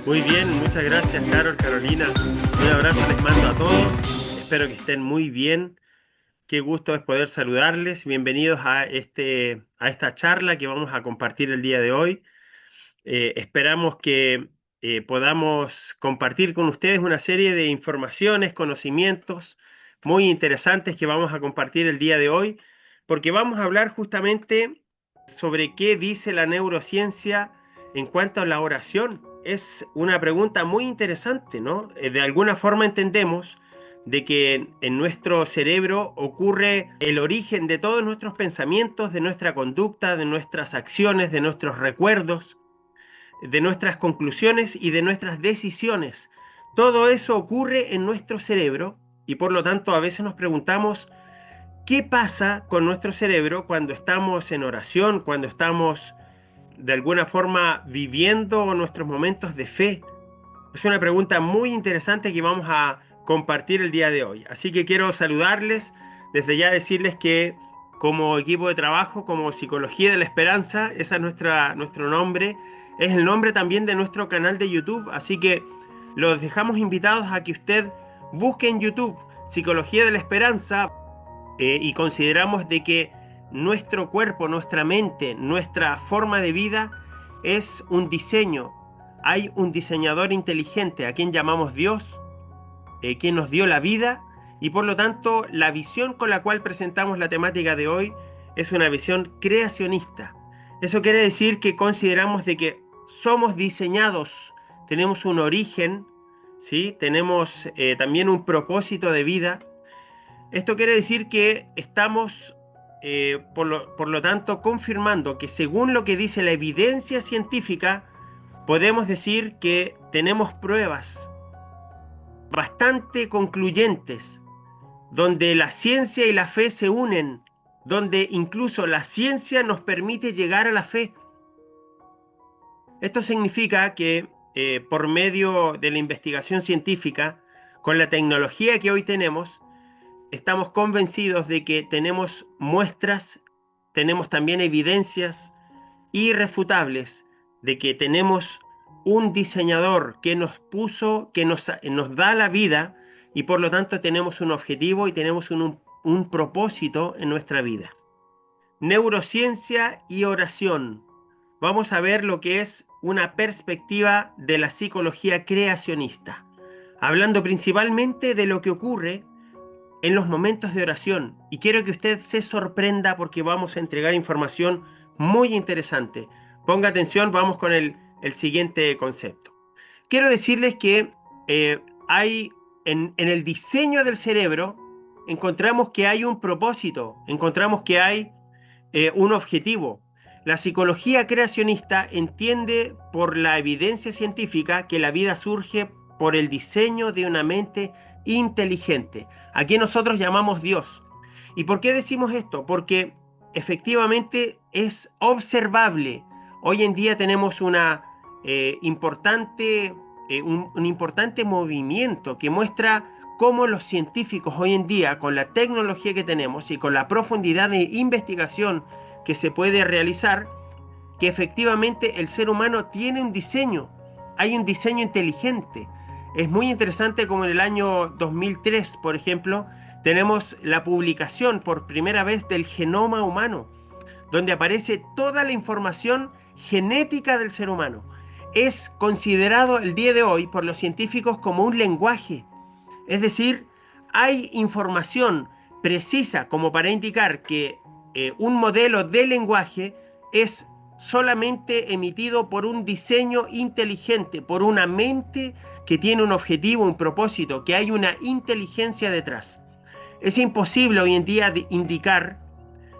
Muy bien, muchas gracias, Carolina. Un abrazo les mando a todos. Espero que estén muy bien. Qué gusto es poder saludarles. Bienvenidos a esta charla que vamos a compartir el día de hoy. Esperamos que podamos compartir con ustedes una serie de informaciones, conocimientos muy interesantes que vamos a compartir el día de hoy, porque vamos a hablar justamente sobre qué dice la neurociencia en cuanto a la oración. Es una pregunta muy interesante, ¿no? De alguna forma entendemos de que en nuestro cerebro ocurre el origen de todos nuestros pensamientos, de nuestra conducta, de nuestras acciones, de nuestros recuerdos, de nuestras conclusiones y de nuestras decisiones. Todo eso ocurre en nuestro cerebro y por lo tanto a veces nos preguntamos qué pasa con nuestro cerebro cuando estamos en oración, cuando estamos de alguna forma viviendo nuestros momentos de fe. Es una pregunta muy interesante que vamos a compartir el día de hoy. Así que quiero saludarles, desde ya decirles que como equipo de trabajo, como Psicología de la Esperanza, ese es nuestro nombre, es el nombre también de nuestro canal de YouTube, así que los dejamos invitados a que usted busque en YouTube Psicología de la Esperanza y consideramos de que nuestro cuerpo, nuestra mente, nuestra forma de vida es un diseño. Hay un diseñador inteligente a quien llamamos Dios, quien nos dio la vida y por lo tanto la visión con la cual presentamos la temática de hoy es una visión creacionista. Eso quiere decir que consideramos de que somos diseñados, tenemos un origen, ¿sí? Tenemos también un propósito de vida. Esto quiere decir que estamos, por lo tanto, confirmando que según lo que dice la evidencia científica, podemos decir que tenemos pruebas bastante concluyentes, donde la ciencia y la fe se unen, donde incluso la ciencia nos permite llegar a la fe. Esto significa que por medio de la investigación científica, con la tecnología que hoy tenemos, estamos convencidos de que tenemos muestras, tenemos también evidencias irrefutables de que tenemos un diseñador que nos puso, nos da la vida y por lo tanto tenemos un objetivo y tenemos un propósito en nuestra vida. Neurociencia y oración. Vamos a ver lo que es una perspectiva de la psicología creacionista, hablando principalmente de lo que ocurre en los momentos de oración. Y quiero que usted se sorprenda porque vamos a entregar información muy interesante. Ponga atención, vamos con el siguiente concepto. Quiero decirles que hay en el diseño del cerebro, encontramos que hay un propósito, encontramos que hay un objetivo. La psicología creacionista entiende por la evidencia científica que la vida surge por el diseño de una mente inteligente, a quien nosotros llamamos Dios. ¿Y por qué decimos esto? Porque efectivamente es observable. Hoy en día tenemos un importante movimiento que muestra cómo los científicos hoy en día, con la tecnología que tenemos y con la profundidad de investigación que se puede realizar, que efectivamente el ser humano tiene un diseño, hay un diseño inteligente. Es muy interesante como en el año 2003, por ejemplo, tenemos la publicación por primera vez del genoma humano, donde aparece toda la información genética del ser humano. Es considerado el día de hoy por los científicos como un lenguaje, es decir, hay información precisa como para indicar que un modelo de lenguaje es solamente emitido por un diseño inteligente, por una mente que tiene un objetivo, un propósito, que hay una inteligencia detrás. Es imposible hoy en día indicar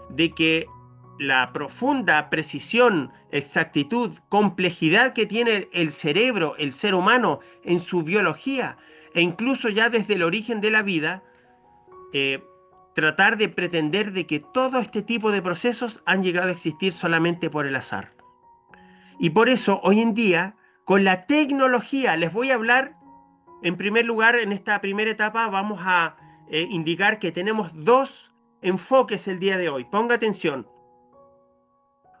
de que la profunda precisión, exactitud, complejidad que tiene el cerebro, el ser humano en su biología, e incluso ya desde el origen de la vida, eh, tratar de pretender de que todo este tipo de procesos han llegado a existir solamente por el azar. Y por eso hoy en día, con la tecnología, les voy a hablar, en primer lugar, en esta primera etapa vamos a indicar que tenemos dos enfoques el día de hoy. Ponga atención.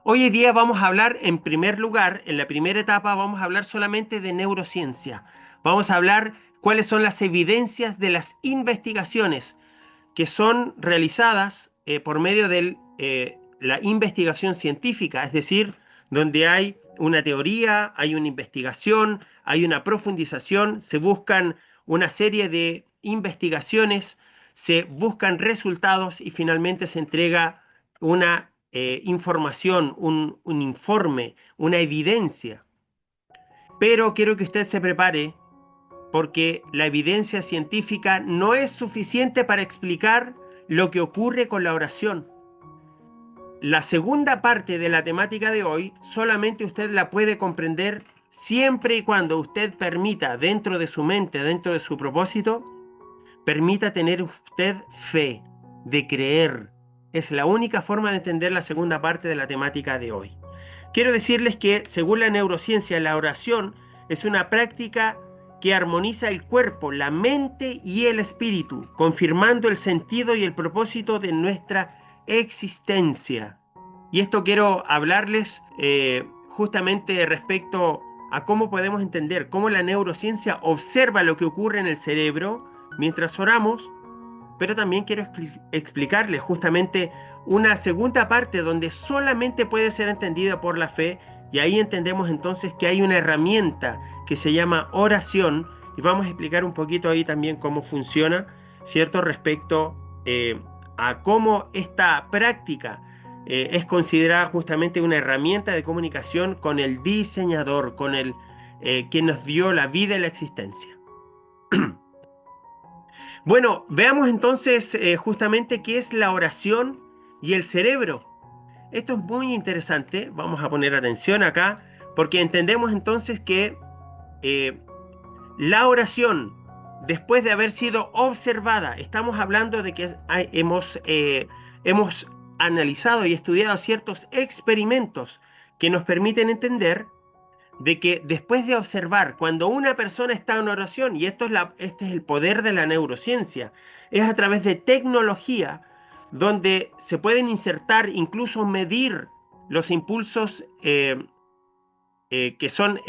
Hoy en día vamos a hablar, en primer lugar, en la primera etapa, vamos a hablar solamente de neurociencia. Vamos a hablar cuáles son las evidencias de las investigaciones que son realizadas por medio de la investigación científica, es decir, donde hay una teoría, hay una investigación, hay una profundización, se buscan una serie de investigaciones, se buscan resultados y finalmente se entrega una información, un informe, una evidencia. Pero quiero que usted se prepare porque la evidencia científica no es suficiente para explicar lo que ocurre con la oración. La segunda parte de la temática de hoy solamente usted la puede comprender siempre y cuando usted permita, dentro de su mente, dentro de su propósito, permita tener usted fe, de creer. Es la única forma de entender la segunda parte de la temática de hoy. Quiero decirles que, según la neurociencia, la oración es una práctica que armoniza el cuerpo, la mente y el espíritu, confirmando el sentido y el propósito de nuestra existencia. Y esto quiero hablarles justamente respecto a cómo podemos entender cómo la neurociencia observa lo que ocurre en el cerebro mientras oramos, pero también quiero explicarles justamente una segunda parte donde solamente puede ser entendida por la fe, y ahí entendemos entonces que hay una herramienta que se llama oración, y vamos a explicar un poquito ahí también cómo funciona, ¿cierto? Respecto a cómo esta práctica es considerada justamente una herramienta de comunicación con el diseñador, con el quien nos dio la vida y la existencia. Bueno, veamos entonces justamente qué es la oración y el cerebro. Esto es muy interesante, vamos a poner atención acá, porque entendemos entonces que eh, la oración, después de haber sido observada, estamos hablando de que hemos analizado y estudiado ciertos experimentos que nos permiten entender de que después de observar, cuando una persona está en oración, y este es el poder de la neurociencia, es a través de tecnología donde se pueden insertar, incluso medir los impulsos que son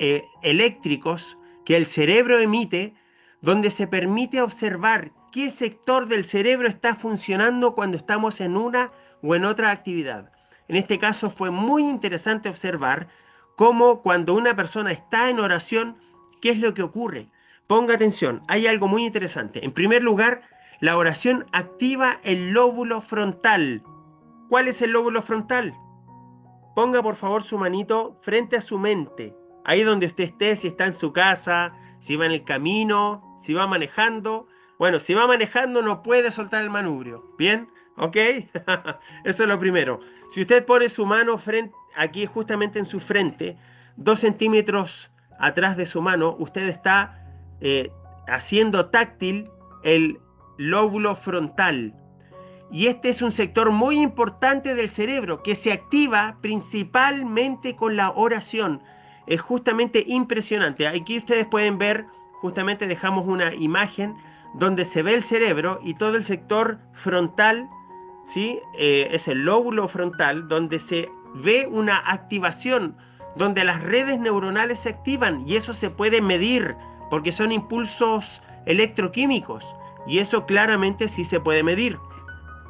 eléctricos que el cerebro emite, donde se permite observar qué sector del cerebro está funcionando cuando estamos en una o en otra actividad. En este caso fue muy interesante observar cómo cuando una persona está en oración, ¿qué es lo que ocurre? Ponga atención, hay algo muy interesante. En primer lugar, la oración activa el lóbulo frontal. ¿Cuál es el lóbulo frontal? Ponga por favor su manito frente a su mente, ahí donde usted esté, si está en su casa, si va en el camino, si va manejando. Bueno, si va manejando no puede soltar el manubrio, ¿bien? ¿Ok? Eso es lo primero. Si usted pone su mano aquí justamente en su frente, 2 centímetros atrás de su mano, usted está haciendo táctil el lóbulo frontal. Y este es un sector muy importante del cerebro que se activa principalmente con la oración. Es justamente impresionante. Aquí ustedes pueden ver, justamente dejamos una imagen donde se ve el cerebro y todo el sector frontal, ¿sí? Es el lóbulo frontal donde se ve una activación, donde las redes neuronales se activan y eso se puede medir porque son impulsos electroquímicos y eso claramente sí se puede medir.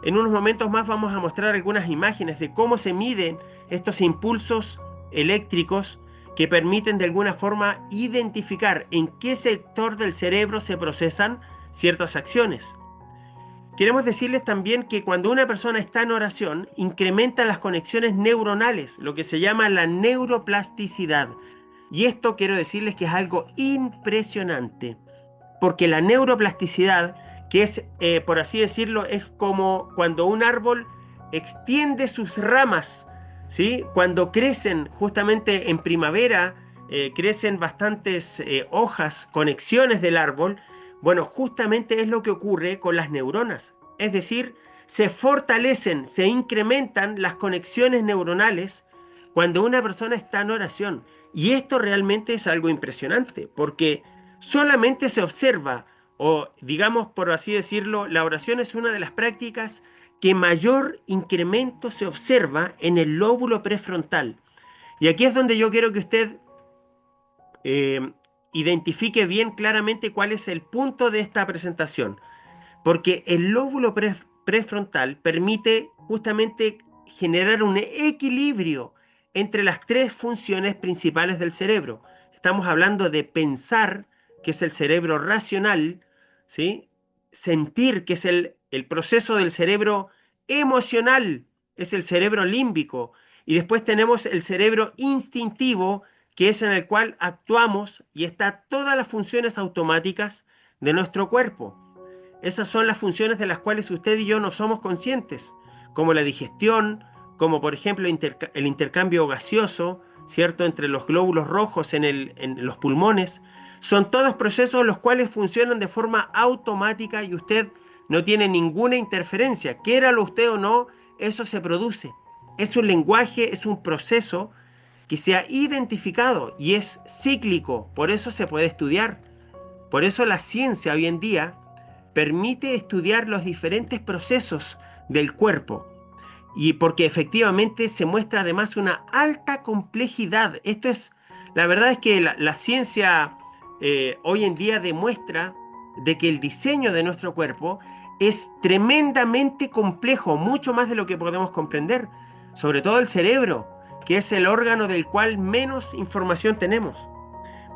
En unos momentos más vamos a mostrar algunas imágenes de cómo se miden estos impulsos eléctricos que permiten de alguna forma identificar en qué sector del cerebro se procesan ciertas acciones. Queremos decirles también que cuando una persona está en oración, incrementa las conexiones neuronales, lo que se llama la neuroplasticidad. Y esto quiero decirles que es algo impresionante, porque la neuroplasticidad, que es, por así decirlo, es como cuando un árbol extiende sus ramas, ¿sí? Cuando crecen justamente en primavera, crecen bastantes hojas, conexiones del árbol. Bueno, justamente es lo que ocurre con las neuronas. Es decir, se fortalecen, se incrementan las conexiones neuronales cuando una persona está en oración. Y esto realmente es algo impresionante, porque solamente se observa, o digamos por así decirlo, la oración es una de las prácticas que mayor incremento se observa en el lóbulo prefrontal. Y aquí es donde yo quiero que usted eh, identifique bien claramente cuál es el punto de esta presentación. Porque el lóbulo prefrontal permite justamente generar un equilibrio entre las tres funciones principales del cerebro. Estamos hablando de pensar, que es el cerebro racional, ¿sí? Sentir, que es el proceso del cerebro emocional, es el cerebro límbico. Y después tenemos el cerebro instintivo, que es en el cual actuamos y está todas las funciones automáticas de nuestro cuerpo. Esas son las funciones de las cuales usted y yo no somos conscientes, como la digestión, como por ejemplo el intercambio gaseoso, ¿cierto?, entre los glóbulos rojos en los pulmones. Son todos procesos los cuales funcionan de forma automática y usted no tiene ninguna interferencia. Quiéralo usted o no, eso se produce. Es un lenguaje, es un proceso que se ha identificado y es cíclico, por eso se puede estudiar. Por eso la ciencia hoy en día permite estudiar los diferentes procesos del cuerpo y porque efectivamente se muestra además una alta complejidad. La verdad es que la ciencia hoy en día demuestra de que el diseño de nuestro cuerpo es tremendamente complejo, mucho más de lo que podemos comprender, sobre todo el cerebro, que es el órgano del cual menos información tenemos.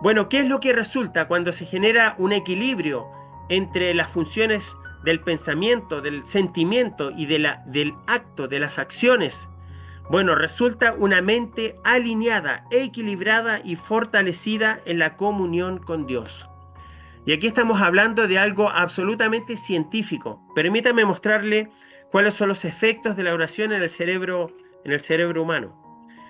Bueno, ¿qué es lo que resulta cuando se genera un equilibrio entre las funciones del pensamiento, del sentimiento y del acto, de las acciones? Bueno, resulta una mente alineada, equilibrada y fortalecida en la comunión con Dios. Y aquí estamos hablando de algo absolutamente científico. Permítame mostrarle cuáles son los efectos de la oración en el cerebro humano.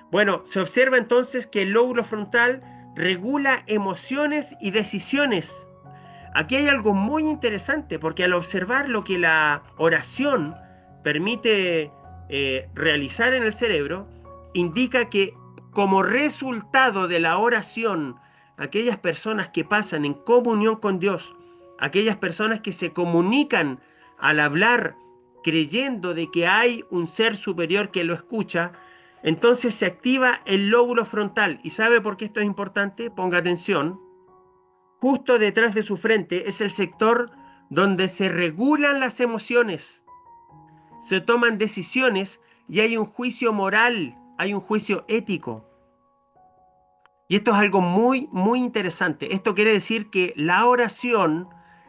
Bueno, se observa entonces que el lóbulo frontal regula emociones y decisiones. Aquí hay algo muy interesante, porque al observar lo que la oración permite realizar en el cerebro, indica que como resultado de la oración, aquellas personas que pasan en comunión con Dios, aquellas personas que se comunican al hablar creyendo de que hay un ser superior que lo escucha, entonces se activa el lóbulo frontal. ¿Y sabe por qué esto es importante? Ponga atención. Justo detrás de su frente es el sector donde se regulan las emociones, se toman decisiones y hay un juicio moral, hay un juicio ético. Y esto es algo muy, muy interesante. Esto quiere decir que la oración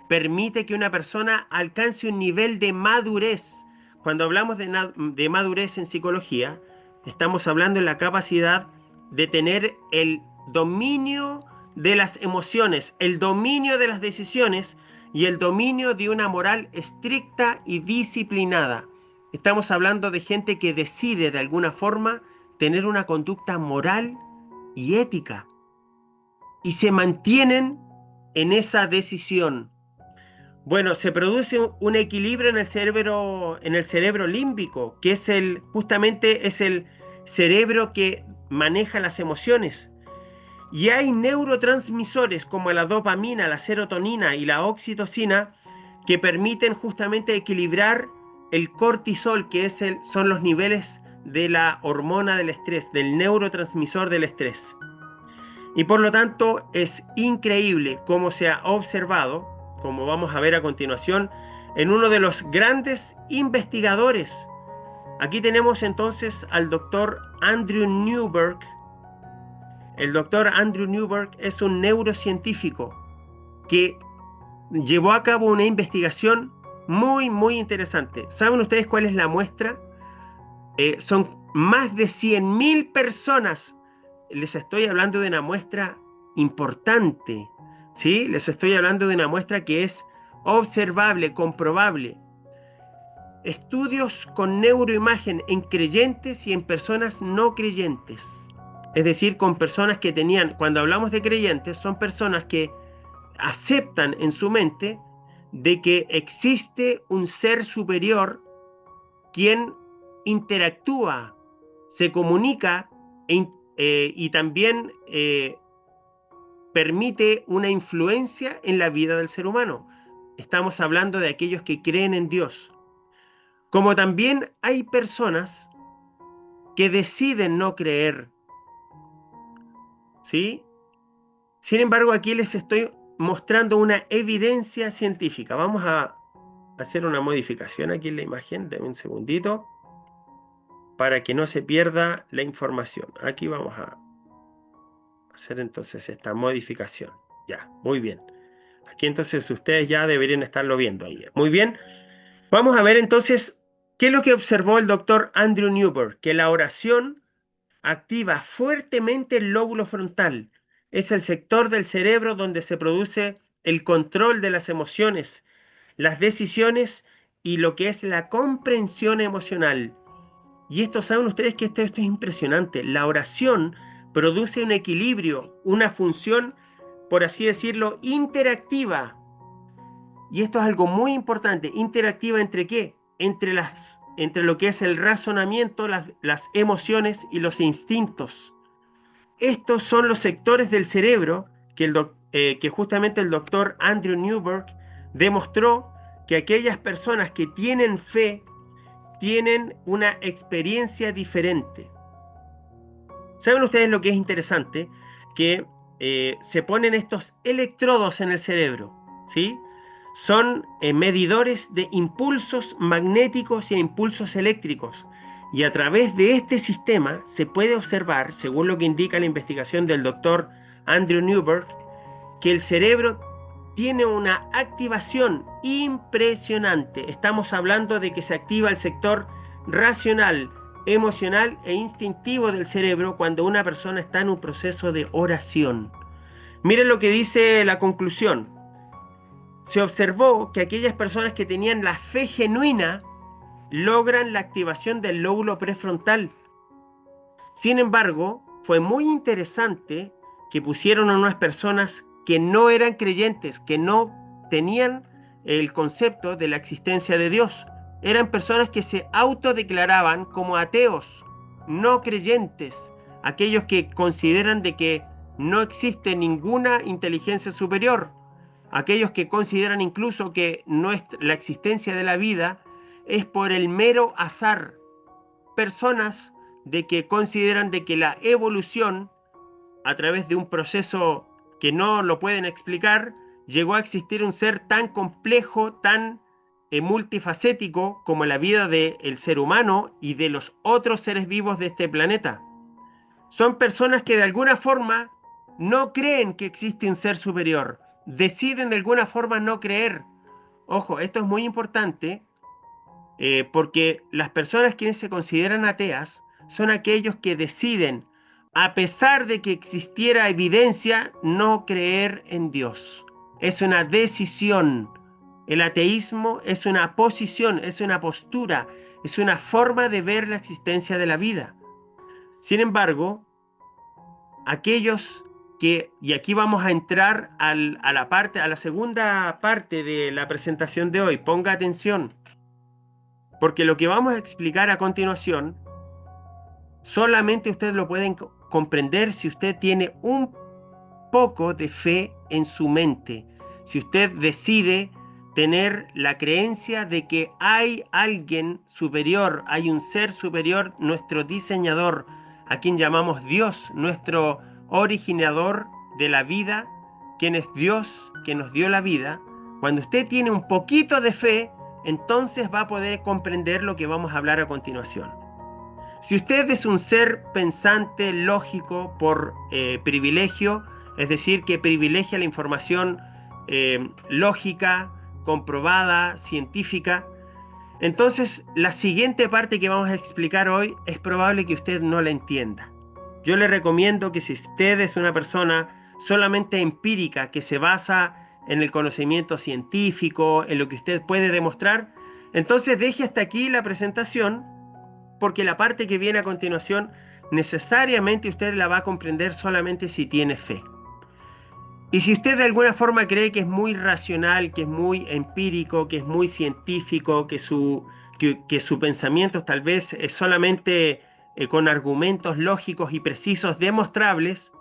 permite que una persona alcance un nivel de madurez. Cuando hablamos de madurez en psicología, estamos hablando de la capacidad de tener el dominio de las emociones, el dominio de las decisiones y el dominio de una moral estricta y disciplinada. Estamos hablando de gente que decide de alguna forma tener una conducta moral y ética y se mantienen en esa decisión. Bueno, se produce un equilibrio en el cerebro límbico, que es justamente es el cerebro que maneja las emociones. Y hay neurotransmisores como la dopamina, la serotonina y la oxitocina que permiten justamente equilibrar el cortisol, que son los niveles de la hormona del estrés, del neurotransmisor del estrés. Y por lo tanto es increíble cómo se ha observado, como vamos a ver a continuación, en uno de los grandes investigadores. Aquí tenemos entonces al doctor Andrew Newberg. El doctor Andrew Newberg es un neurocientífico que llevó a cabo una investigación muy, muy interesante. ¿Saben ustedes cuál es la muestra? Son más de 100.000 personas. Les estoy hablando de una muestra importante, ¿sí? Les estoy hablando de una muestra que es observable, comprobable. Estudios con neuroimagen en creyentes y en personas no creyentes. Es decir, con personas que tenían, cuando hablamos de creyentes, son personas que aceptan en su mente de que existe un ser superior quien interactúa, se comunica y también permite una influencia en la vida del ser humano. Estamos hablando de aquellos que creen en Dios. Como también hay personas que deciden no creer, ¿sí? Sin embargo, aquí les estoy mostrando una evidencia científica. Vamos a hacer una modificación aquí en la imagen. Dame un segundito para que no se pierda la información. Aquí vamos a hacer entonces esta modificación. Ya, muy bien. Aquí entonces ustedes ya deberían estarlo viendo ahí. Muy bien. Vamos a ver entonces qué es lo que observó el doctor Andrew Newberg, que la oración activa fuertemente el lóbulo frontal. Es el sector del cerebro donde se produce el control de las emociones, las decisiones y lo que es la comprensión emocional. Y esto, saben ustedes que esto es impresionante. La oración produce un equilibrio, una función, por así decirlo, interactiva. Y esto es algo muy importante. ¿Interactiva entre qué? Entre lo que es el razonamiento, las emociones y los instintos. Estos son los sectores del cerebro que justamente el doctor Andrew Newberg demostró que aquellas personas que tienen fe tienen una experiencia diferente. ¿Saben ustedes lo que es interesante? Que se ponen estos electrodos en el cerebro, ¿sí? Son medidores de impulsos magnéticos y impulsos eléctricos. Y a través de este sistema se puede observar, según lo que indica la investigación del doctor Andrew Newberg, que el cerebro tiene una activación impresionante. Estamos hablando de que se activa el sector racional, emocional e instintivo del cerebro cuando una persona está en un proceso de oración. Miren lo que dice la conclusión. Se observó que aquellas personas que tenían la fe genuina logran la activación del lóbulo prefrontal. Sin embargo, fue muy interesante que pusieron a unas personas que no eran creyentes, que no tenían el concepto de la existencia de Dios. Eran personas que se autodeclaraban como ateos, no creyentes, aquellos que consideran de que no existe ninguna inteligencia superior, aquellos que consideran incluso que la existencia de la vida es por el mero azar, personas de que consideran de que la evolución, a través de un proceso que no lo pueden explicar, llegó a existir un ser tan complejo, tan multifacético como la vida del ser humano y de los otros seres vivos de este planeta. Son personas que de alguna forma no creen que existe un ser superior, deciden de alguna forma no creer. Ojo, esto es muy importante porque las personas quienes se consideran ateas son aquellos que deciden, a pesar de que existiera evidencia, no creer en Dios. Es una decisión. El ateísmo es una posición, es una postura, es una forma de ver la existencia de la vida. Sin embargo, aquellos y aquí vamos a entrar a la segunda parte de la presentación de hoy, ponga atención. Porque lo que vamos a explicar a continuación, solamente ustedes lo pueden comprender si usted tiene un poco de fe en su mente. Si usted decide tener la creencia de que hay alguien superior, hay un ser superior, nuestro diseñador, a quien llamamos Dios, nuestro originador de la vida, quien es Dios, que nos dio la vida. Cuando usted tiene un poquito de fe, entonces va a poder comprender lo que vamos a hablar a continuación. Si usted es un ser pensante, lógico, por privilegio, es decir, que privilegia la información lógica, comprobada, científica, entonces la siguiente parte que vamos a explicar hoy es probable que usted no la entienda. Yo le recomiendo que si usted es una persona solamente empírica, que se basa en el conocimiento científico, en lo que usted puede demostrar, entonces deje hasta aquí la presentación, porque la parte que viene a continuación necesariamente usted la va a comprender solamente si tiene fe. Y si usted de alguna forma cree que es muy racional, que es muy empírico, que es muy científico, que su pensamiento tal vez es solamente con argumentos lógicos y precisos demostrables,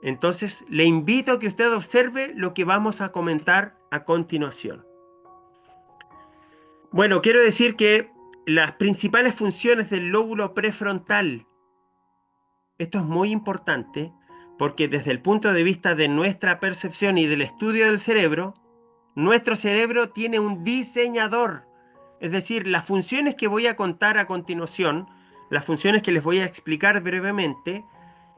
entonces le invito a que usted observe lo que vamos a comentar a continuación. Bueno, quiero decir que las principales funciones del lóbulo prefrontal. Esto es muy importante porque desde el punto de vista de nuestra percepción y del estudio del cerebro, nuestro cerebro tiene un diseñador. Es decir, las funciones que voy a contar a continuación, las funciones que les voy a explicar brevemente,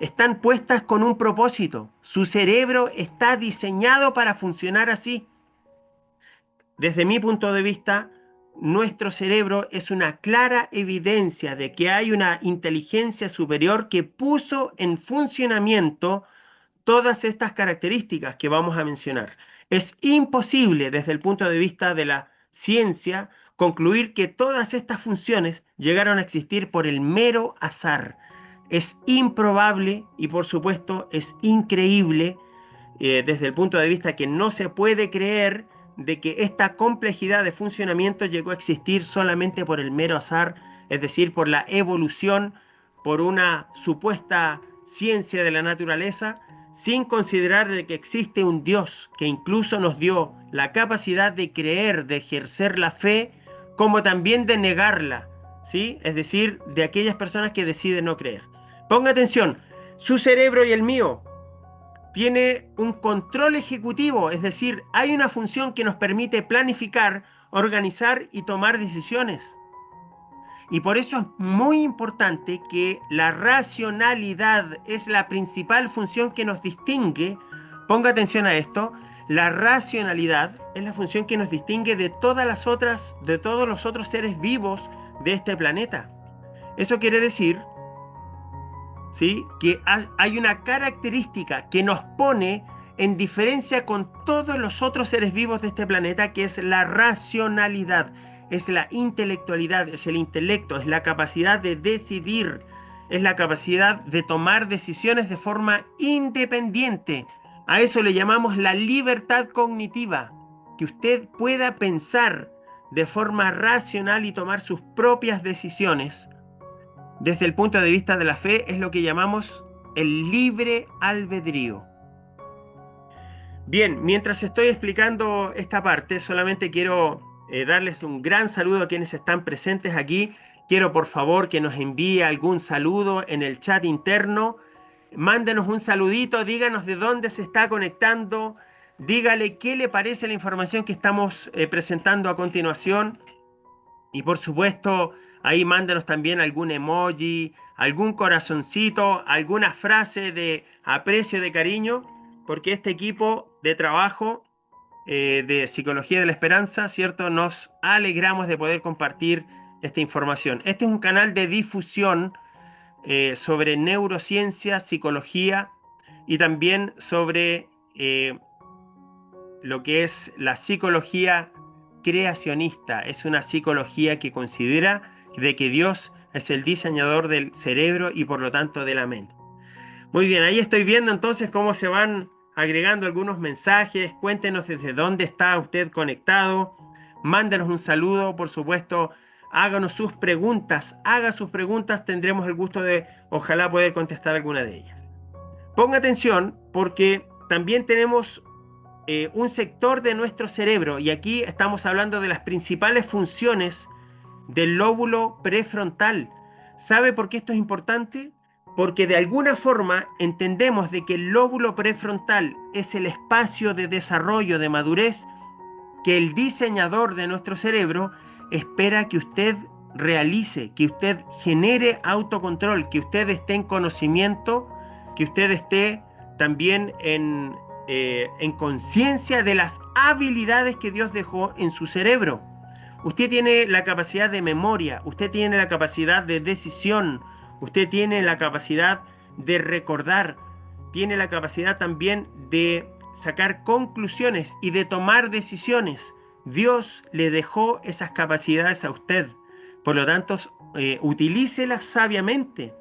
están puestas con un propósito. Su cerebro está diseñado para funcionar así. Desde mi punto de vista, nuestro cerebro es una clara evidencia de que hay una inteligencia superior que puso en funcionamiento todas estas características que vamos a mencionar. Es imposible desde el punto de vista de la ciencia concluir que todas estas funciones llegaron a existir por el mero azar. Es improbable y por supuesto es increíble desde el punto de vista que no se puede creer de que esta complejidad de funcionamiento llegó a existir solamente por el mero azar, es decir, por la evolución, por una supuesta ciencia de la naturaleza, sin considerar de que existe un Dios que incluso nos dio la capacidad de creer, de ejercer la fe, como también de negarla, ¿sí? Es decir, de aquellas personas que deciden no creer. Ponga atención, su cerebro y el mío tiene un control ejecutivo, es decir, hay una función que nos permite planificar, organizar y tomar decisiones. Y por eso es muy importante que la racionalidad es la principal función que nos distingue. Ponga atención a esto. La racionalidad es la función que nos distingue de todas las otras, de todos los otros seres vivos de este planeta. Eso quiere decir, ¿sí?, que hay una característica que nos pone en diferencia con todos los otros seres vivos de este planeta, que es la racionalidad, es la intelectualidad, es el intelecto, es la capacidad de decidir, es la capacidad de tomar decisiones de forma independiente. A eso le llamamos la libertad cognitiva, que usted pueda pensar de forma racional y tomar sus propias decisiones desde el punto de vista de la fe, es lo que llamamos el libre albedrío. Bien, mientras estoy explicando esta parte, solamente quiero darles un gran saludo a quienes están presentes aquí. Quiero por favor que nos envíe algún saludo en el chat interno. Mándenos un saludito, díganos de dónde se está conectando, dígale qué le parece la información que estamos presentando a continuación. Y por supuesto, ahí mándanos también algún emoji, algún corazoncito, alguna frase de aprecio, de cariño, porque este equipo de trabajo de Psicología de la Esperanza, ¿cierto? Nos alegramos de poder compartir esta información. Este es un canal de difusión sobre neurociencia, psicología y también sobre lo que es la psicología creacionista. Es una psicología que considera de que Dios es el diseñador del cerebro y por lo tanto de la mente. Muy bien, ahí estoy viendo entonces cómo se van agregando algunos mensajes. Cuéntenos desde dónde está usted conectado. Mándenos un saludo, por supuesto. Háganos sus preguntas. Haga sus preguntas. Tendremos el gusto de, ojalá, poder contestar alguna de ellas. Ponga atención porque también tenemos un sector de nuestro cerebro, y aquí estamos hablando de las principales funciones del lóbulo prefrontal. ¿Sabe por qué esto es importante? Porque de alguna forma entendemos de que el lóbulo prefrontal es el espacio de desarrollo, de madurez, que el diseñador de nuestro cerebro espera que usted realice, que usted genere autocontrol, que usted esté en conocimiento, que usted esté también en conciencia de las habilidades que Dios dejó en su cerebro. Usted tiene la capacidad de memoria, usted tiene la capacidad de decisión, usted tiene la capacidad de recordar, tiene la capacidad también de sacar conclusiones y de tomar decisiones. Dios le dejó esas capacidades a usted. Por lo tanto, utilícelas sabiamente.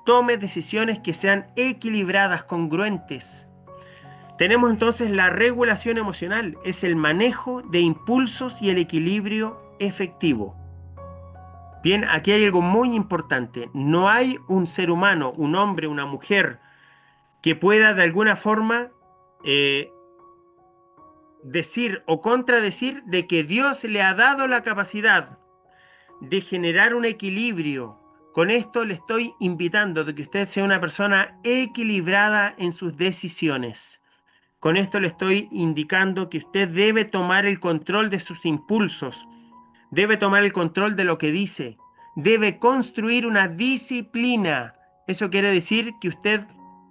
Tome decisiones que sean equilibradas, congruentes. Tenemos entonces la regulación emocional, es el manejo de impulsos y el equilibrio efectivo. Bien, aquí hay algo muy importante. No hay un ser humano, un hombre, una mujer, que pueda de alguna forma decir o contradecir de que Dios le ha dado la capacidad de generar un equilibrio. Con esto le estoy invitando de que usted sea una persona equilibrada en sus decisiones. Con esto le estoy indicando que usted debe tomar el control de sus impulsos, debe tomar el control de lo que dice, debe construir una disciplina. Eso quiere decir que usted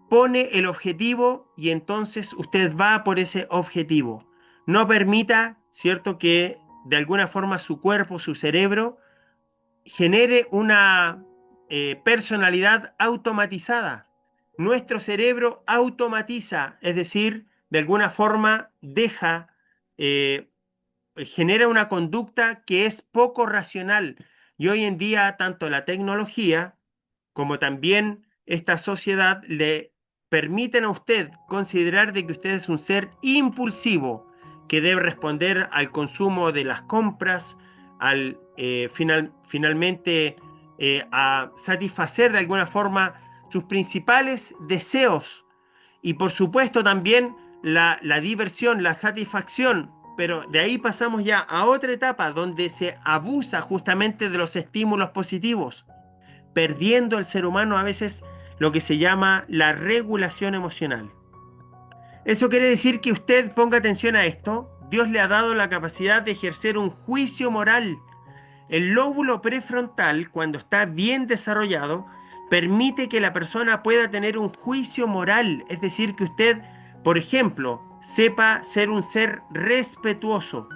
pone el objetivo y entonces usted va por ese objetivo. No permita, ¿cierto?, que de alguna forma su cuerpo, su cerebro, genere una personalidad automatizada. Nuestro cerebro automatiza, es decir, de alguna forma eh, genera una conducta que es poco racional. Y hoy en día, tanto la tecnología como también esta sociedad le permiten a usted considerar de que usted es un ser impulsivo, que debe responder al consumo de las compras, finalmente a satisfacer de alguna forma sus principales deseos y por supuesto también la diversión, la satisfacción, pero de ahí pasamos ya a otra etapa donde se abusa justamente de los estímulos positivos, perdiendo el ser humano a veces lo que se llama la regulación emocional. Eso quiere decir que usted ponga atención a esto. Dios le ha dado la capacidad de ejercer un juicio moral. El lóbulo prefrontal, cuando está bien desarrollado, permite que la persona pueda tener un juicio moral, es decir, que usted, por ejemplo, sepa ser un ser respetuoso,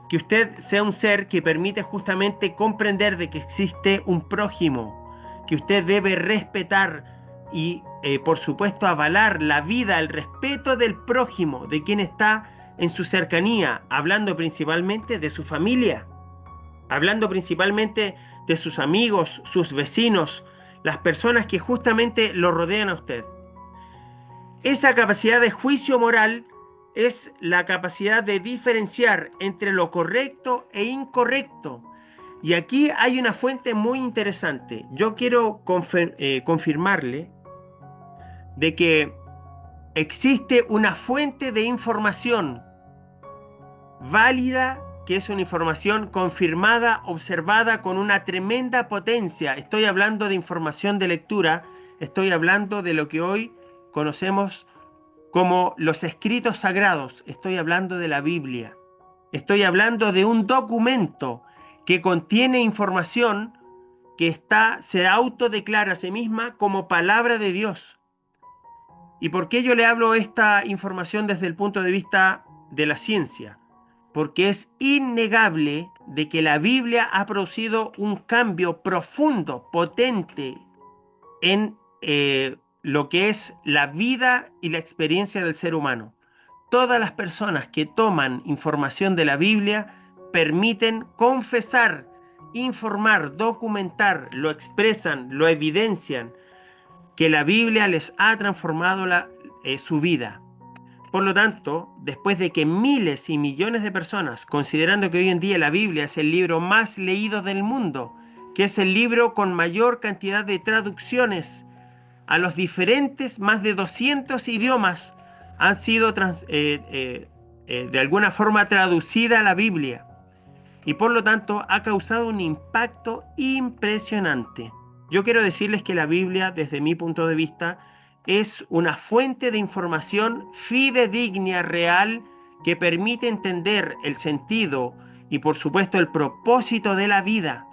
que usted sea un ser que permite justamente comprender de que existe un prójimo, que usted debe respetar y, por supuesto, avalar la vida, el respeto del prójimo, de quien está en su cercanía, hablando principalmente de su familia, hablando principalmente de sus amigos, sus vecinos, las personas que justamente lo rodean a usted. Esa capacidad de juicio moral es la capacidad de diferenciar entre lo correcto e incorrecto. Y aquí hay una fuente muy interesante. Yo quiero confirmarle de que existe una fuente de información válida, que es una información confirmada, observada con una tremenda potencia. Estoy hablando de información de lectura, estoy hablando de lo que hoy conocemos como los escritos sagrados, estoy hablando de la Biblia, estoy hablando de un documento que contiene información que se autodeclara a sí misma como palabra de Dios. ¿Y por qué yo le hablo esta información desde el punto de vista de la ciencia? Porque es innegable de que la Biblia ha producido un cambio profundo, potente en lo que es la vida y la experiencia del ser humano. Todas las personas que toman información de la Biblia permiten confesar, informar, documentar, lo expresan, lo evidencian, que la Biblia les ha transformado su vida. Por lo tanto, después de que miles y millones de personas, considerando que hoy en día la Biblia es el libro más leído del mundo, que es el libro con mayor cantidad de traducciones a los diferentes más de 200 idiomas, han sido de alguna forma traducida a la Biblia y por lo tanto ha causado un impacto impresionante. Yo quiero decirles que la Biblia, desde mi punto de vista, es una fuente de información fidedigna, real, que permite entender el sentido y por supuesto el propósito de la vida.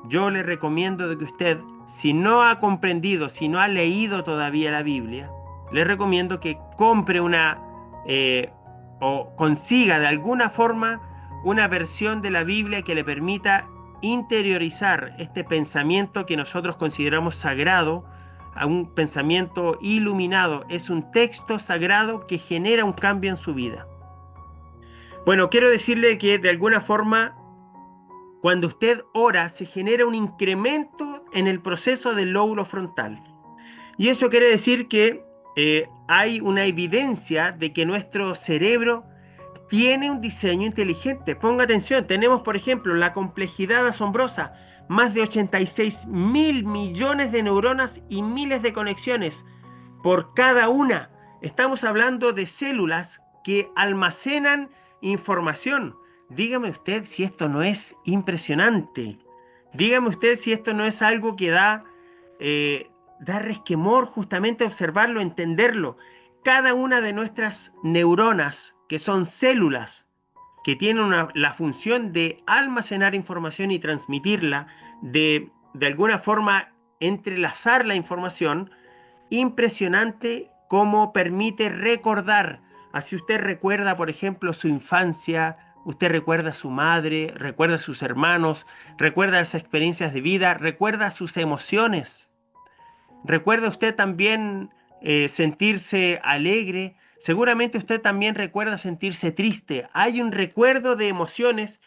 Yo le recomiendo de que usted, si no ha comprendido, si no ha leído todavía la Biblia, le recomiendo que compre o consiga de alguna forma una versión de la Biblia que le permita interiorizar este pensamiento que nosotros consideramos sagrado, a un pensamiento iluminado. Es un texto sagrado que genera un cambio en su vida. Bueno, quiero decirle que de alguna forma, cuando usted ora, se genera un incremento en el proceso del lóbulo frontal. Y eso quiere decir que hay una evidencia de que nuestro cerebro tiene un diseño inteligente. Ponga atención, tenemos por ejemplo la complejidad asombrosa, más de 86.000 millones de neuronas y miles de conexiones por cada una. Estamos hablando de células que almacenan información, Dígame usted si esto no es impresionante. Dígame usted si esto no es algo que da resquemor justamente observarlo, entenderlo. Cada una de nuestras neuronas, que son células, que tienen la función de almacenar información y transmitirla, de alguna forma entrelazar la información, impresionante cómo permite recordar. Así usted recuerda, por ejemplo, su infancia, usted recuerda a su madre, recuerda a sus hermanos, recuerda esas experiencias de vida, recuerda sus emociones. ¿Recuerda usted también sentirse alegre? Seguramente usted también recuerda sentirse triste. Hay un recuerdo de emociones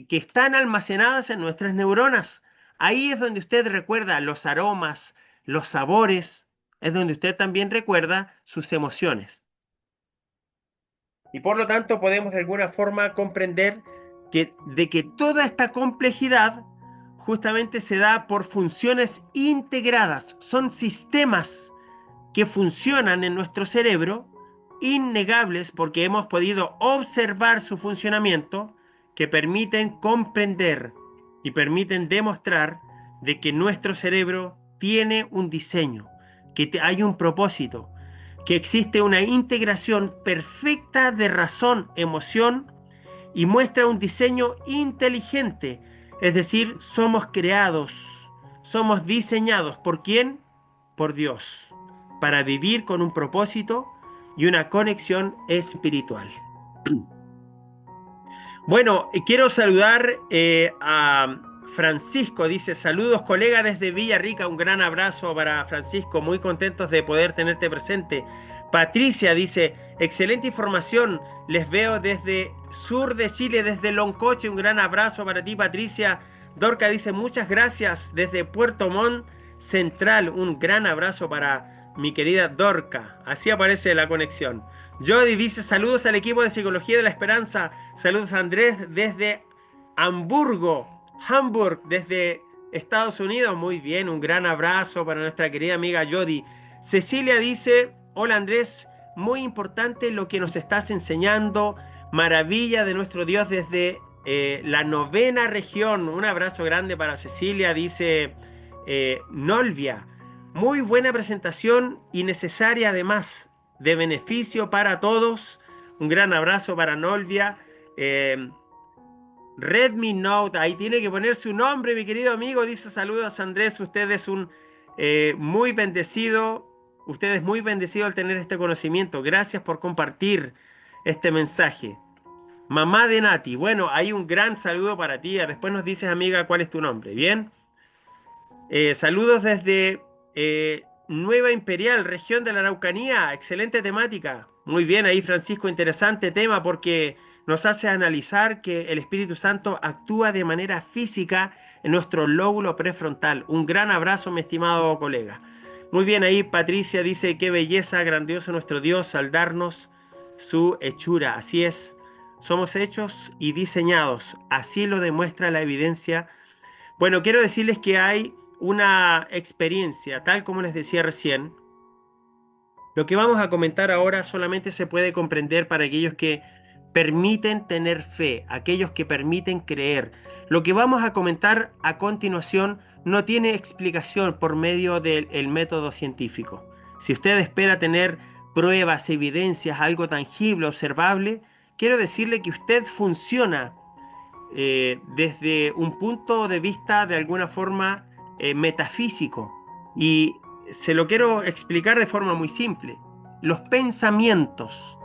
que están almacenadas en nuestras neuronas. Ahí es donde usted recuerda los aromas, los sabores, es donde usted también recuerda sus emociones. Y por lo tanto podemos de alguna forma comprender de que toda esta complejidad justamente se da por funciones integradas. Son sistemas que funcionan en nuestro cerebro, innegables porque hemos podido observar su funcionamiento, que permiten comprender y permiten demostrar de que nuestro cerebro tiene un diseño, que hay un propósito, que existe una integración perfecta de razón, emoción y muestra un diseño inteligente. Es decir, somos creados, somos diseñados. ¿Por quién? Por Dios, para vivir con un propósito y una conexión espiritual. Bueno, quiero saludar a Francisco. Dice, saludos colega desde Villarrica. Un gran abrazo para Francisco. Muy contentos de poder tenerte presente. Patricia dice, excelente información. Les veo desde sur de Chile, desde Loncoche. Un gran abrazo para ti, Patricia. Dorca dice, muchas gracias desde Puerto Montt Central. Un gran abrazo para mi querida Dorca. Así aparece la conexión. Jody dice, saludos al equipo de Psicología de la Esperanza. Saludos a Andrés desde Hamburgo, desde Estados Unidos. Muy bien, un gran abrazo para nuestra querida amiga Jody. Cecilia dice, hola Andrés, muy importante lo que nos estás enseñando. Maravilla de nuestro Dios desde la 9ª región. Un abrazo grande para Cecilia, dice Nolvia. Muy buena presentación y necesaria además, de beneficio para todos. Un gran abrazo para Nolvia. Redmi Note, ahí tiene que poner su nombre, mi querido amigo. Dice saludos Andrés, usted es un muy bendecido. Usted es muy bendecido al tener este conocimiento. Gracias por compartir este mensaje. Mamá de Nati, bueno, hay un gran saludo para ti. Después nos dices, amiga, cuál es tu nombre. Bien. Saludos desde Nueva Imperial, región de la Araucanía. Excelente temática. Muy bien ahí, Francisco. Interesante tema porque nos hace analizar que el Espíritu Santo actúa de manera física en nuestro lóbulo prefrontal. Un gran abrazo, mi estimado colega. Muy bien ahí, Patricia dice, qué belleza, grandioso nuestro Dios al darnos su hechura. Así es, somos hechos y diseñados. Así lo demuestra la evidencia. Bueno, quiero decirles que hay una experiencia, tal como les decía recién. Lo que vamos a comentar ahora solamente se puede comprender para aquellos que permiten tener fe, aquellos que permiten creer. Lo que vamos a comentar a continuación no tiene explicación por medio del método científico. Si usted espera tener pruebas, evidencias, algo tangible, observable, quiero decirle que usted funciona desde un punto de vista de alguna forma metafísico. Y se lo quiero explicar de forma muy simple. Los pensamientos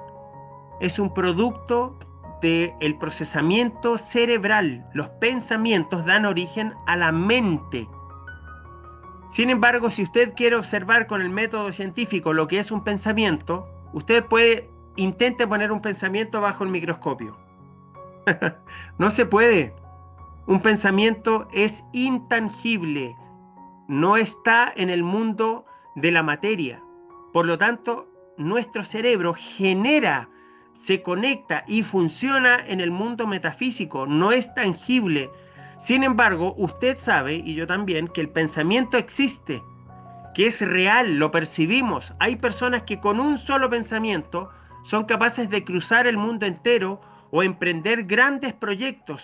es un producto del procesamiento cerebral. Los pensamientos dan origen a la mente. Sin embargo, si usted quiere observar con el método científico lo que es un pensamiento, usted intente poner un pensamiento bajo el microscopio. No se puede. Un pensamiento es intangible, no está en el mundo de la materia. Por lo tanto, nuestro cerebro se conecta y funciona en el mundo metafísico, no es tangible. Sin embargo, usted sabe, y yo también, que el pensamiento existe, que es real, lo percibimos. Hay personas que con un solo pensamiento son capaces de cruzar el mundo entero o emprender grandes proyectos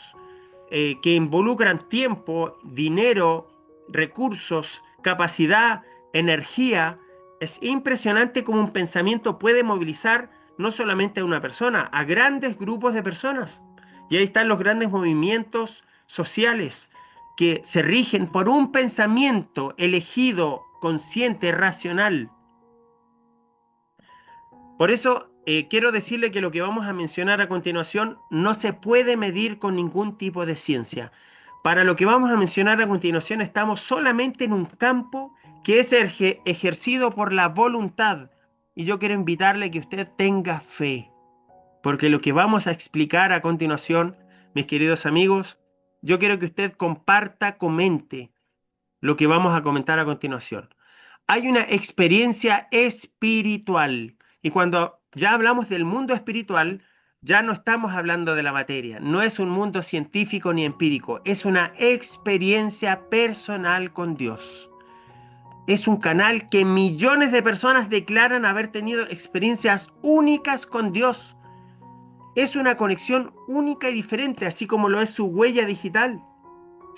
que involucran tiempo, dinero, recursos, capacidad, energía. Es impresionante cómo un pensamiento puede movilizar no solamente a una persona, a grandes grupos de personas. Y ahí están los grandes movimientos sociales que se rigen por un pensamiento elegido, consciente, racional. Por eso quiero decirle que lo que vamos a mencionar a continuación no se puede medir con ningún tipo de ciencia. Para lo que vamos a mencionar a continuación estamos solamente en un campo que es ejercido por la voluntad. Y yo quiero invitarle a que usted tenga fe, porque lo que vamos a explicar a continuación, mis queridos amigos, yo quiero que usted comparta, comente lo que vamos a comentar a continuación. Hay una experiencia espiritual. Y cuando ya hablamos del mundo espiritual, ya no estamos hablando de la materia. No es un mundo científico ni empírico. Es una experiencia personal con Dios. Es un canal que millones de personas declaran haber tenido experiencias únicas con Dios. Es una conexión única y diferente, así como lo es su huella digital,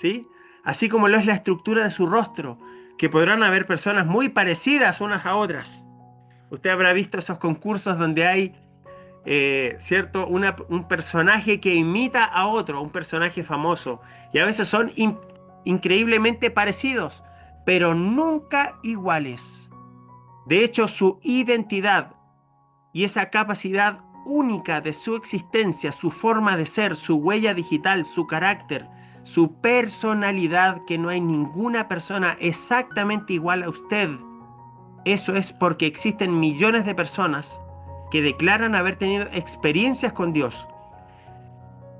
¿sí? Así como lo es la estructura de su rostro, que podrán haber personas muy parecidas unas a otras. Usted habrá visto esos concursos donde hay, ¿cierto? Un personaje que imita a otro, un personaje famoso, y a veces son increíblemente parecidos, pero nunca iguales. De hecho, su identidad y esa capacidad única de su existencia, su forma de ser, su huella digital, su carácter, su personalidad, que no hay ninguna persona exactamente igual a usted. Eso es porque existen millones de personas que declaran haber tenido experiencias con Dios.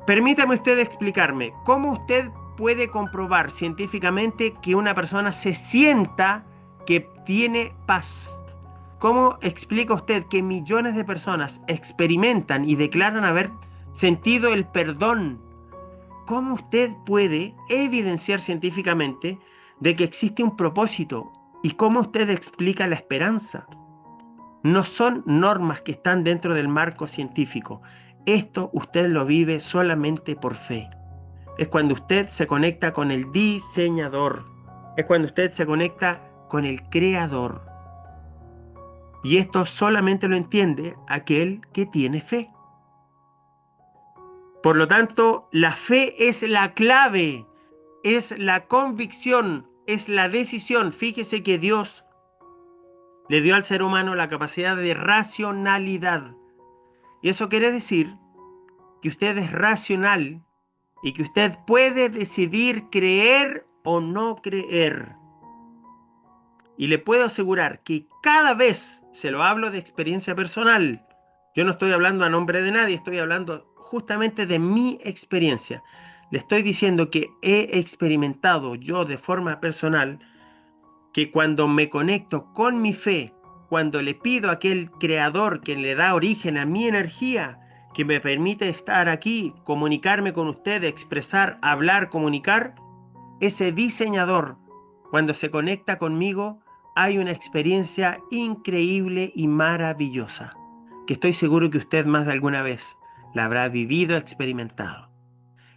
Permítame usted explicarme, ¿cómo usted puede comprobar científicamente que una persona se sienta que tiene paz? ¿Cómo explica usted que millones de personas experimentan y declaran haber sentido el perdón? ¿Cómo usted puede evidenciar científicamente de que existe un propósito? ¿Y cómo usted explica la esperanza? No son normas que están dentro del marco científico. Esto usted lo vive solamente por fe. Es cuando usted se conecta con el diseñador. Es cuando usted se conecta con el creador. Y esto solamente lo entiende aquel que tiene fe. Por lo tanto, la fe es la clave, es la convicción, es la decisión. Fíjese que Dios le dio al ser humano la capacidad de racionalidad. Y eso quiere decir que usted es racional y que usted puede decidir creer o no creer. Y le puedo asegurar que cada vez, se lo hablo de experiencia personal, yo no estoy hablando a nombre de nadie, estoy hablando justamente de mi experiencia. Le estoy diciendo que he experimentado yo de forma personal que cuando me conecto con mi fe, cuando le pido a aquel creador que le da origen a mi energía, que me permite estar aquí, comunicarme con usted, expresar, hablar, comunicar, ese diseñador, cuando se conecta conmigo, hay una experiencia increíble y maravillosa, que estoy seguro que usted más de alguna vez la habrá vivido, experimentado.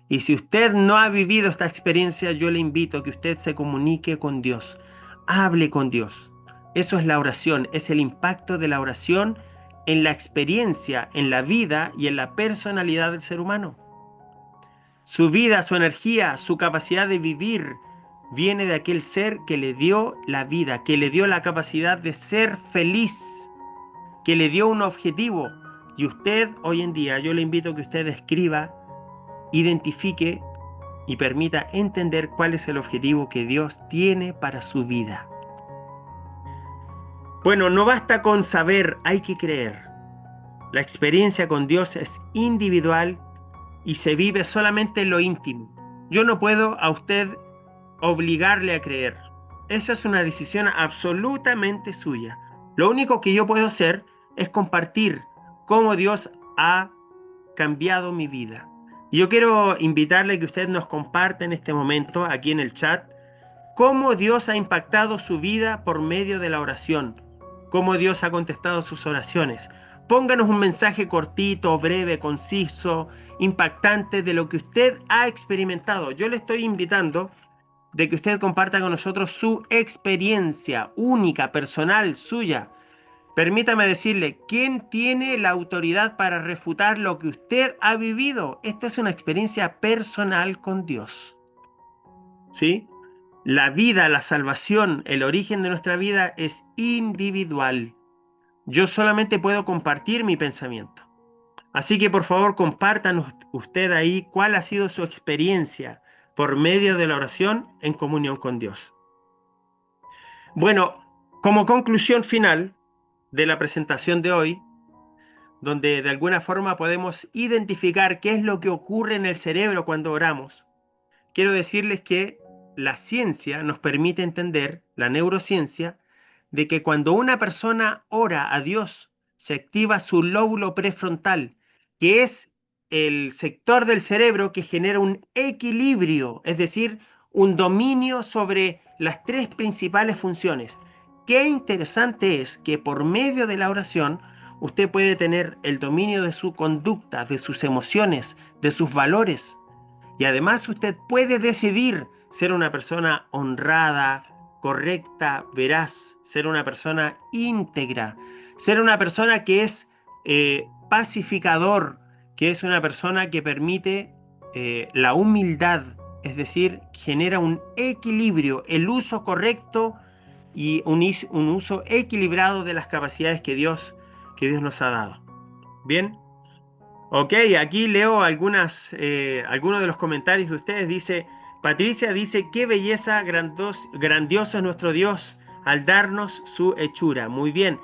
Y si usted no ha vivido esta experiencia, yo le invito a que usted se comunique con Dios, hable con Dios. Eso es la oración, es el impacto de la oración en la experiencia, en la vida y en la personalidad del ser humano. Su vida, su energía, su capacidad de vivir viene de aquel ser que le dio la vida, que le dio la capacidad de ser feliz, que le dio un objetivo. Y usted hoy en día, yo le invito a que usted escriba, identifique y permita entender cuál es el objetivo que Dios tiene para su vida. Bueno, no basta con saber, hay que creer. La experiencia con Dios es individual y se vive solamente en lo íntimo. Yo no puedo a usted obligarle a creer. Esa es una decisión absolutamente suya. Lo único que yo puedo hacer es compartir cómo Dios ha cambiado mi vida. Y yo quiero invitarle a que usted nos comparta en este momento, aquí en el chat, cómo Dios ha impactado su vida por medio de la oración, cómo Dios ha contestado sus oraciones, pónganos un mensaje cortito, breve, conciso, impactante de lo que usted ha experimentado. Yo le estoy invitando de que usted comparta con nosotros su experiencia única, personal, suya. Permítame decirle, ¿quién tiene la autoridad para refutar lo que usted ha vivido? Esta es una experiencia personal con Dios. ¿Sí? La vida, la salvación, el origen de nuestra vida es individual. Yo solamente puedo compartir mi pensamiento. Así que por favor compartan usted ahí cuál ha sido su experiencia por medio de la oración en comunión con Dios. Bueno, como conclusión final de la presentación de hoy, donde de alguna forma podemos identificar qué es lo que ocurre en el cerebro cuando oramos, quiero decirles que la ciencia nos permite entender, la neurociencia, de que cuando una persona ora a Dios, se activa su lóbulo prefrontal, que es el sector del cerebro que genera un equilibrio, es decir, un dominio sobre las tres principales funciones. Qué interesante es que por medio de la oración usted puede tener el dominio de su conducta, de sus emociones, de sus valores. Y además usted puede decidir ser una persona honrada, correcta, veraz, ser una persona íntegra, ser una persona que es pacificador, que es una persona que permite la humildad, es decir, genera un equilibrio, el uso correcto y un uso equilibrado de las capacidades que Dios nos ha dado. Bien. Ok, aquí leo algunos de los comentarios de ustedes. Dice, Patricia dice, qué belleza, grandioso es nuestro Dios al darnos su hechura. Muy bien.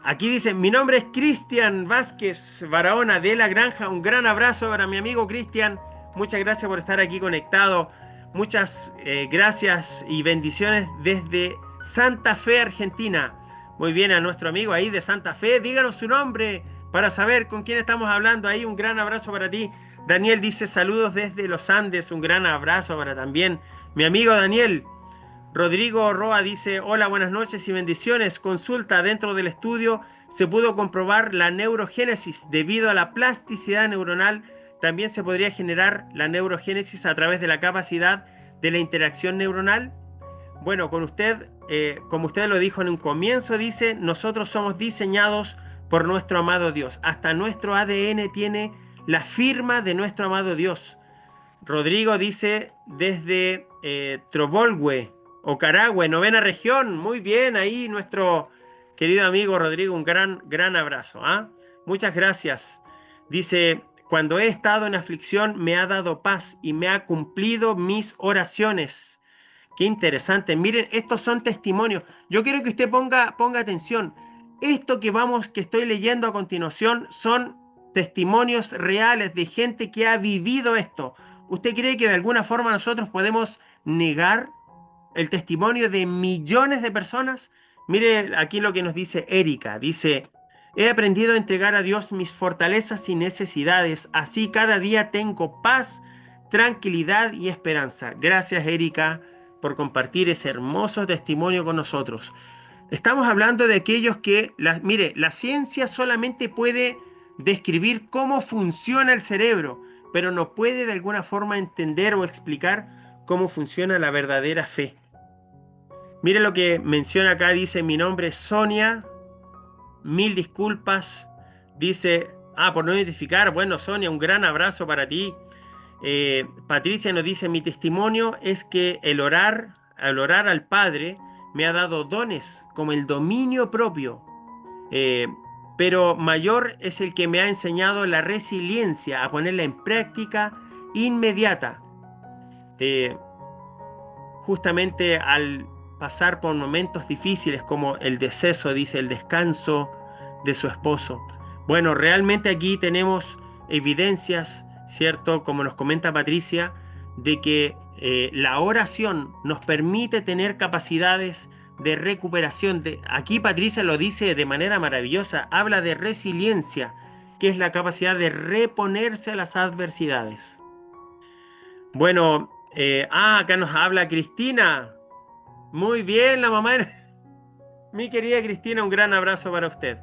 Aquí dice, mi nombre es Cristian Vázquez Barahona de La Granja. Un gran abrazo para mi amigo Cristian. Muchas gracias por estar aquí conectado. Muchas gracias y bendiciones desde Santa Fe, Argentina. Muy bien, a nuestro amigo ahí de Santa Fe. Díganos su nombre para saber con quién estamos hablando ahí. Un gran abrazo para ti. Daniel dice saludos desde los Andes. Un gran abrazo para también mi amigo Daniel. Rodrigo Roa dice hola, buenas noches y bendiciones. Consulta, dentro del estudio se pudo comprobar la neurogénesis. Debido a la plasticidad neuronal, también se podría generar la neurogénesis a través de la capacidad de la interacción neuronal. Bueno, con usted, como usted lo dijo en un comienzo, dice, nosotros somos diseñados por nuestro amado Dios. Hasta nuestro ADN tiene la firma de nuestro amado Dios. Rodrigo dice desde Trobolwe, Ocaragüe, novena región. Muy bien, ahí nuestro querido amigo Rodrigo, un gran abrazo. ¿Ah? Muchas gracias. Dice, cuando he estado en aflicción me ha dado paz y me ha cumplido mis oraciones. Qué interesante. Miren, estos son testimonios. Yo quiero que usted ponga atención. Esto que estoy leyendo a continuación son testimonios reales de gente que ha vivido esto. ¿Usted cree que de alguna forma nosotros podemos negar el testimonio de millones de personas? Mire aquí lo que nos dice Erika. Dice, he aprendido a entregar a Dios mis fortalezas y necesidades. Así cada día tengo paz, tranquilidad y esperanza. Gracias, Erika, por compartir ese hermoso testimonio con nosotros. Estamos hablando de aquellos que, mire, la ciencia solamente puede describir cómo funciona el cerebro, pero no puede de alguna forma entender o explicar cómo funciona la verdadera fe. Mire lo que menciona acá, dice, mi nombre es Sonia, mil disculpas, dice, por no identificar, bueno, Sonia, un gran abrazo para ti. Patricia nos dice, mi testimonio es que al orar al Padre, me ha dado dones como el dominio propio, pero mayor es el que me ha enseñado la resiliencia, a ponerla en práctica inmediata, justamente al pasar por momentos difíciles como el deceso, dice, el descanso de su esposo. Bueno, realmente aquí tenemos evidencias, ¿cierto? Como nos comenta Patricia, de que la oración nos permite tener capacidades de recuperación. Aquí Patricia lo dice de manera maravillosa, habla de resiliencia, que es la capacidad de reponerse a las adversidades. Bueno, acá nos habla Cristina. Muy bien, la mamá de mi querida Cristina, un gran abrazo para usted.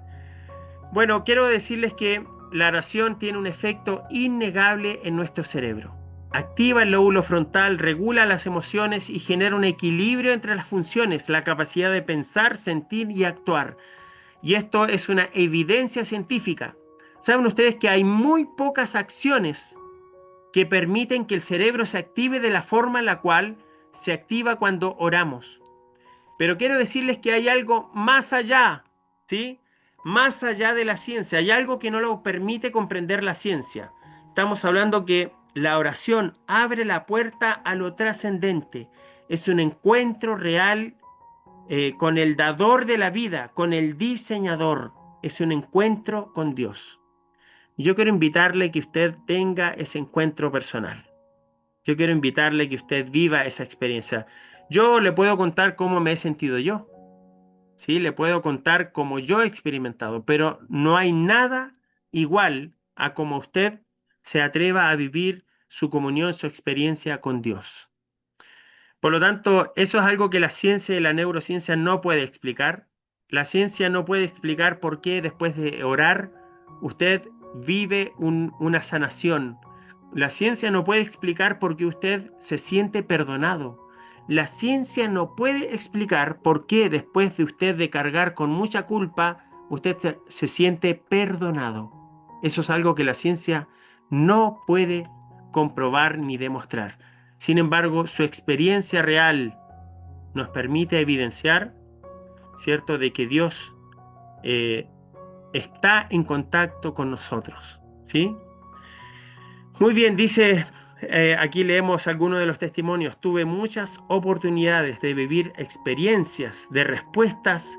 Bueno, quiero decirles que la oración tiene un efecto innegable en nuestro cerebro. Activa el lóbulo frontal, regula las emociones y genera un equilibrio entre las funciones, la capacidad de pensar, sentir y actuar. Y esto es una evidencia científica. ¿Saben ustedes que hay muy pocas acciones que permiten que el cerebro se active de la forma en la cual se activa cuando oramos? Pero quiero decirles que hay algo más allá, ¿sí? Más allá de la ciencia. Hay algo que no lo permite comprender la ciencia. Estamos hablando que la oración abre la puerta a lo trascendente. Es un encuentro real con el dador de la vida, con el diseñador. Es un encuentro con Dios. Y yo quiero invitarle que usted tenga ese encuentro personal. Yo quiero invitarle que usted viva esa experiencia. Yo le puedo contar cómo me he sentido yo. Sí, le puedo contar cómo yo he experimentado, pero no hay nada igual a cómo usted se atreva a vivir su comunión, su experiencia con Dios. Por lo tanto, eso es algo que la ciencia y la neurociencia no puede explicar. La ciencia no puede explicar por qué después de orar usted vive una sanación. La ciencia no puede explicar por qué usted se siente perdonado. La ciencia no puede explicar por qué después de usted de cargar con mucha culpa, usted se siente perdonado. Eso es algo que la ciencia no puede comprobar ni demostrar. Sin embargo, su experiencia real nos permite evidenciar, ¿cierto?, de que Dios eh, está en contacto con nosotros, ¿sí? Muy bien, dice, aquí leemos algunos de los testimonios. Tuve muchas oportunidades de vivir experiencias, de respuestas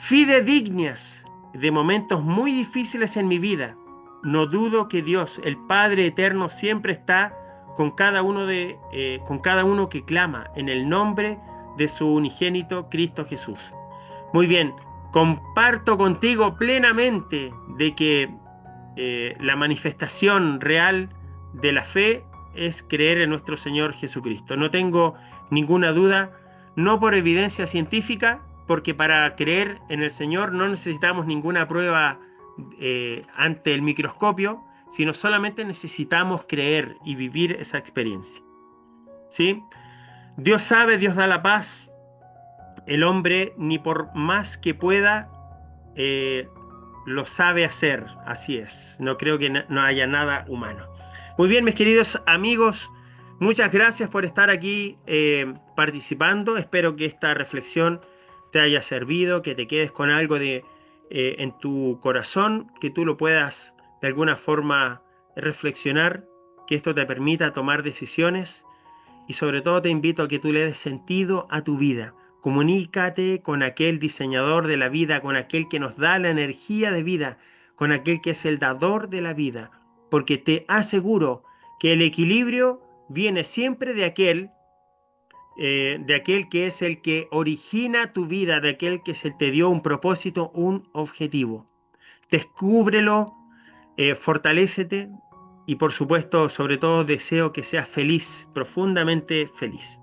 fidedignas, de momentos muy difíciles en mi vida. No dudo que Dios, el Padre eterno, siempre está con cada uno que clama en el nombre de su unigénito Cristo Jesús. Muy bien, comparto contigo plenamente de que la manifestación real de la fe es creer en nuestro Señor Jesucristo. No tengo ninguna duda, no por evidencia científica, porque para creer en el Señor no necesitamos ninguna prueba ante el microscopio, sino solamente necesitamos creer y vivir esa experiencia. ¿Sí? Dios sabe, Dios da la paz. El hombre, ni por más que pueda, eh, lo sabe hacer, así es. No creo que no haya nada humano. Muy bien, mis queridos amigos, muchas gracias por estar aquí participando. Espero que esta reflexión te haya servido, que te quedes con algo en tu corazón, que tú lo puedas de alguna forma reflexionar, que esto te permita tomar decisiones y sobre todo te invito a que tú le des sentido a tu vida. Comunícate con aquel diseñador de la vida, con aquel que nos da la energía de vida, con aquel que es el dador de la vida, porque te aseguro que el equilibrio viene siempre de aquel que es el que origina tu vida, de aquel que te dio un propósito, un objetivo. Descúbrelo, fortalécete y por supuesto, sobre todo, deseo que seas feliz, profundamente feliz.